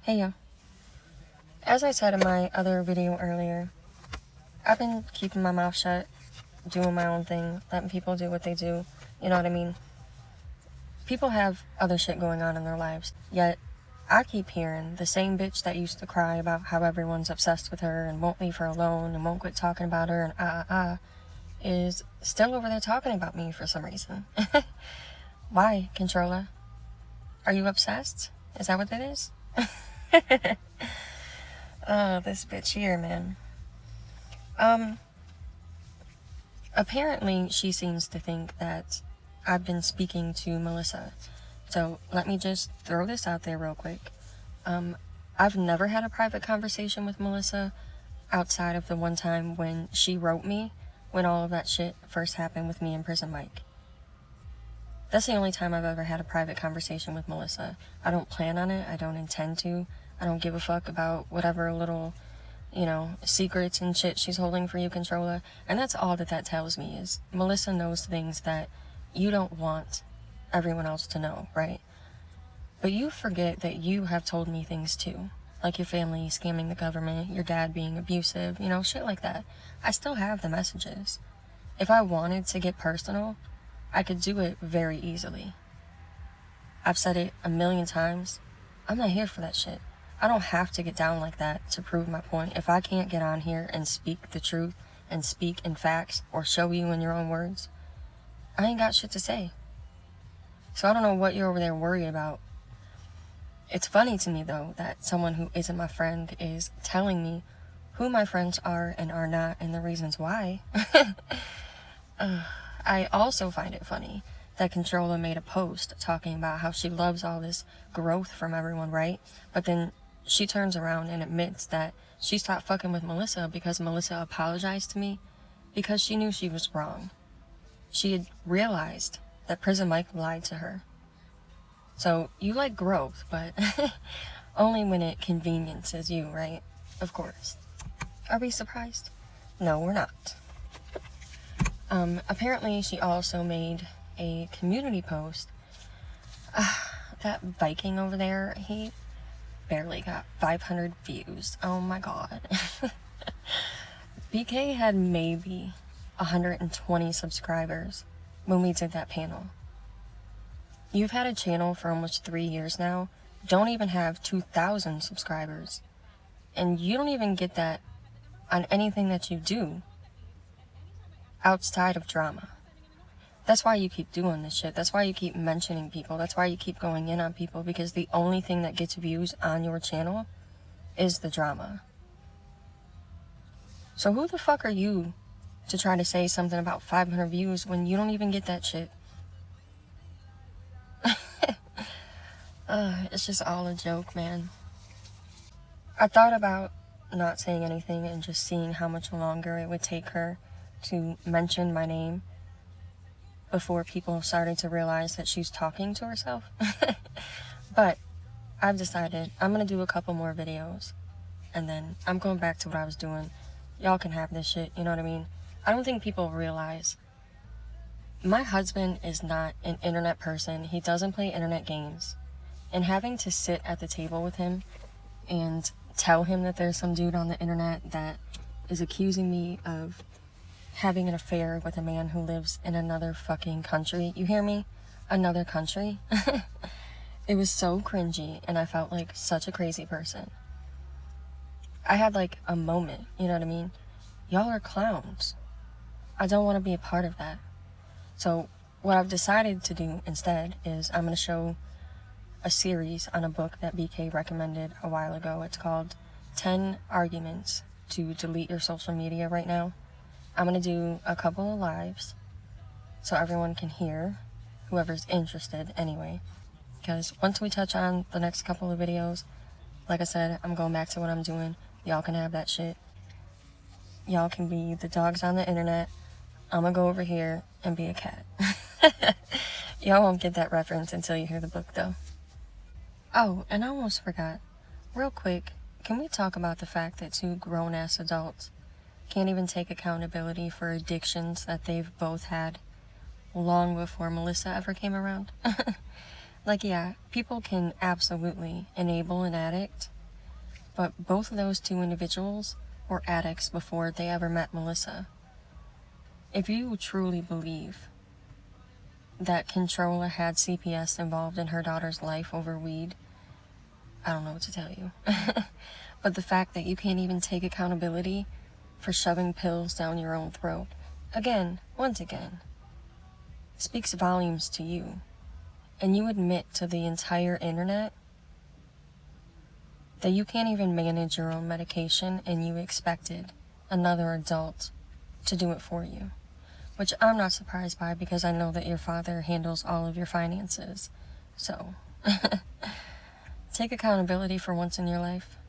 Hey yo. As I said in my other video earlier, I've been keeping my mouth shut, doing my own thing, letting people do what they do. You know what I mean? People have other shit going on in their lives, yet I keep hearing the same bitch that used to cry about how everyone's obsessed with her and won't leave her alone and won't quit talking about her and is still over there talking about me for some reason. Why, Controlla? Are you obsessed? Is that what it is? Oh, this bitch here, man. Apparently she seems to think that I've been speaking to Melissa. So let me just throw this out there real quick. I've never had a private conversation with Melissa outside of the one time when she wrote me when all of that shit first happened with me and Prison Mike. That's the only time I've ever had a private conversation with Melissa. I don't plan on it. I don't intend to. I don't give a fuck about whatever little, secrets and shit she's holding for you, Controlla. And that's all that tells me is Melissa knows things that you don't want everyone else to know, right? But you forget that you have told me things too. Like your family scamming the government, your dad being abusive, shit like that. I still have the messages. If I wanted to get personal, I could do it very easily. I've said it a million times. I'm not here for that shit. I don't have to get down like that to prove my point. If I can't get on here and speak the truth and speak in facts or show you in your own words, I ain't got shit to say. So I don't know what you're over there worried about. It's funny to me, though, that someone who isn't my friend is telling me who my friends are and are not and the reasons why. I also find it funny that Controlla made a post talking about how she loves all this growth from everyone, right? But then she turns around and admits that she stopped fucking with Melissa because Melissa apologized to me because she knew she was wrong. She had realized that Prison Mike lied to her. So you like growth, but only when it conveniences you, right? Of course. Are we surprised? No, we're not. Apparently she also made a community post. That Viking over there, he barely got 500 views. Oh my god. BK had maybe 120 subscribers when we did that panel. You've had a channel for almost 3 years now, don't even have 2,000 subscribers, and you don't even get that on anything that you do outside of drama. That's why you keep doing this shit. That's why you keep mentioning people. That's why you keep going in on people, because the only thing that gets views on your channel is the drama. So who the fuck are you to try to say something about 500 views when you don't even get that shit? It's just all a joke, man. I thought about not saying anything and just seeing how much longer it would take her to mention my name before people started to realize that she's talking to herself. But I've decided I'm gonna do a couple more videos and then I'm going back to what I was doing. Y'all can have this shit, you know what I mean? I don't think people realize my husband is not an internet person. He doesn't play internet games. And having to sit at the table with him and tell him that there's some dude on the internet that is accusing me of having an affair with a man who lives in another fucking country. You hear me? Another country? It was so cringy and I felt like such a crazy person. I had like a moment, you know what I mean? Y'all are clowns. I don't want to be a part of that. So what I've decided to do instead is I'm going to show a series on a book that BK recommended a while ago. It's called 10 Arguments to Delete Your Social Media Right Now. I'm going to do a couple of lives so everyone can hear, whoever's interested anyway. Because once we touch on the next couple of videos, like I said, I'm going back to what I'm doing. Y'all can have that shit. Y'all can be the dogs on the internet. I'm gonna go over here and be a cat. Y'all won't get that reference until you hear the book, though. Oh, and I almost forgot. Real quick, can we talk about the fact that two grown-ass adults can't even take accountability for addictions that they've both had long before Melissa ever came around? Like, yeah, people can absolutely enable an addict but both of those two individuals were addicts before they ever met Melissa. If you truly believe that Trolla had CPS involved in her daughter's life over weed, I don't know what to tell you. But the fact that you can't even take accountability for shoving pills down your own throat, once again, speaks volumes to you. And you admit to the entire internet that you can't even manage your own medication and you expected another adult to do it for you. Which I'm not surprised by, because I know that your father handles all of your finances. So, take accountability for once in your life.